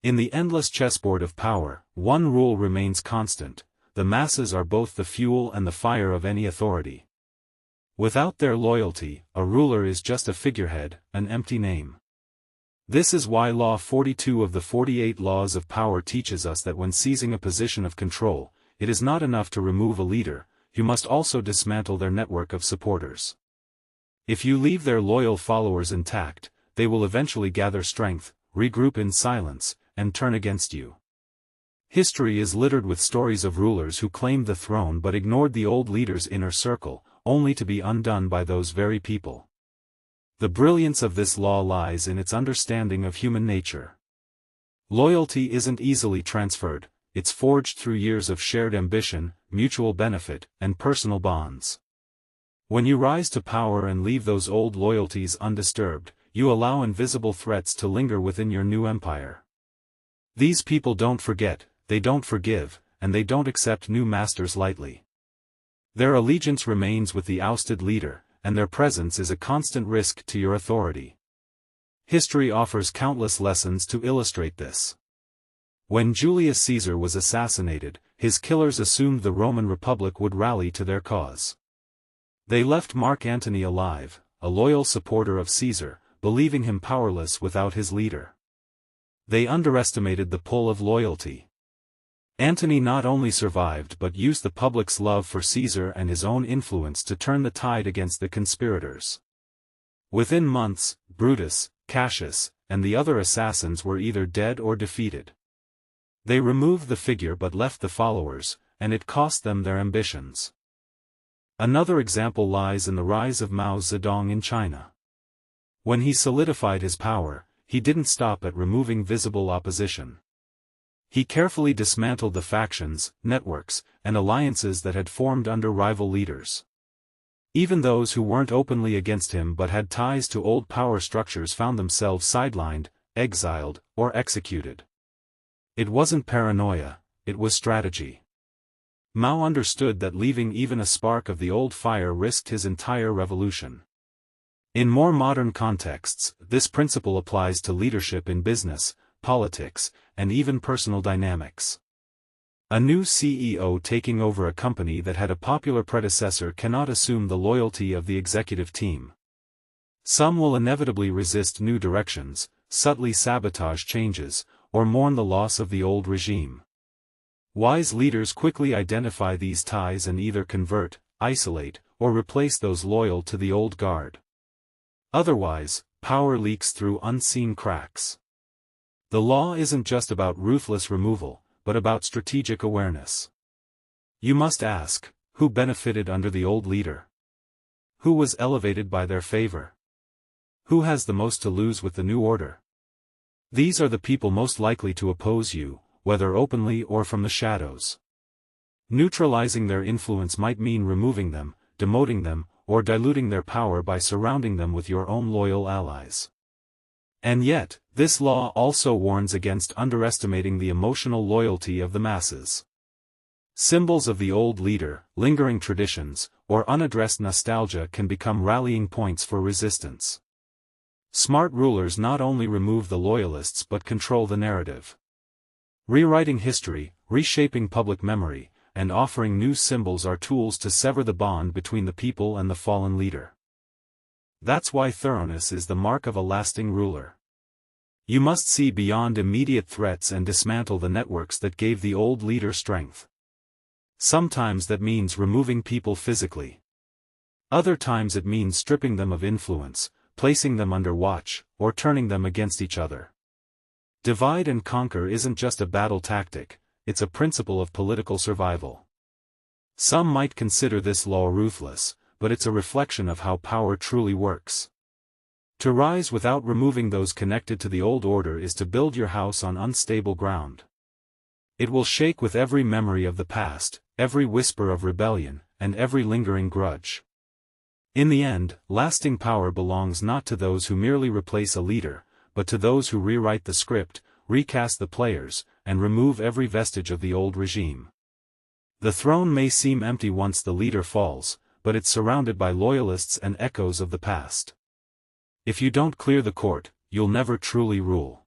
In the endless chessboard of power, one rule remains constant: the masses are both the fuel and the fire of any authority. Without their loyalty, a ruler is just a figurehead, an empty name. This is why Law 42 of the 48 Laws of Power teaches us that when seizing a position of control, it is not enough to remove a leader, you must also dismantle their network of supporters. If you leave their loyal followers intact, they will eventually gather strength, regroup in silence, and turn against you. History is littered with stories of rulers who claimed the throne but ignored the old leader's inner circle, only to be undone by those very people. The brilliance of this law lies in its understanding of human nature. Loyalty isn't easily transferred, it's forged through years of shared ambition, mutual benefit, and personal bonds. When you rise to power and leave those old loyalties undisturbed, you allow invisible threats to linger within your new empire. These people don't forget, they don't forgive, and they don't accept new masters lightly. Their allegiance remains with the ousted leader, and their presence is a constant risk to your authority. History offers countless lessons to illustrate this. When Julius Caesar was assassinated, his killers assumed the Roman Republic would rally to their cause. They left Mark Antony alive, a loyal supporter of Caesar, believing him powerless without his leader. They underestimated the pull of loyalty. Antony not only survived but used the public's love for Caesar and his own influence to turn the tide against the conspirators. Within months, Brutus, Cassius, and the other assassins were either dead or defeated. They removed the figure but left the followers, and it cost them their ambitions. Another example lies in the rise of Mao Zedong in China. When he solidified his power, he didn't stop at removing visible opposition. He carefully dismantled the factions, networks, and alliances that had formed under rival leaders. Even those who weren't openly against him but had ties to old power structures found themselves sidelined, exiled, or executed. It wasn't paranoia, it was strategy. Mao understood that leaving even a spark of the old fire risked his entire revolution. In more modern contexts, this principle applies to leadership in business, politics, and even personal dynamics. A new CEO taking over a company that had a popular predecessor cannot assume the loyalty of the executive team. Some will inevitably resist new directions, subtly sabotage changes, or mourn the loss of the old regime. Wise leaders quickly identify these ties and either convert, isolate, or replace those loyal to the old guard. Otherwise, power leaks through unseen cracks. The law isn't just about ruthless removal, but about strategic awareness. You must ask, who benefited under the old leader? Who was elevated by their favor? Who has the most to lose with the new order? These are the people most likely to oppose you, whether openly or from the shadows. Neutralizing their influence might mean removing them, demoting them, or diluting their power by surrounding them with your own loyal allies. And yet, this law also warns against underestimating the emotional loyalty of the masses. Symbols of the old leader, lingering traditions, or unaddressed nostalgia can become rallying points for resistance. Smart rulers not only remove the loyalists but control the narrative. Rewriting history, reshaping public memory, and offering new symbols are tools to sever the bond between the people and the fallen leader. That's why thoroughness is the mark of a lasting ruler. You must see beyond immediate threats and dismantle the networks that gave the old leader strength. Sometimes that means removing people physically. Other times it means stripping them of influence, placing them under watch, or turning them against each other. Divide and conquer isn't just a battle tactic, it's a principle of political survival. Some might consider this law ruthless, but it's a reflection of how power truly works. To rise without removing those connected to the old order is to build your house on unstable ground. It will shake with every memory of the past, every whisper of rebellion, and every lingering grudge. In the end, lasting power belongs not to those who merely replace a leader, but to those who rewrite the script, recast the players, and remove every vestige of the old regime. The throne may seem empty once the leader falls, but it's surrounded by loyalists and echoes of the past. If you don't clear the court, you'll never truly rule.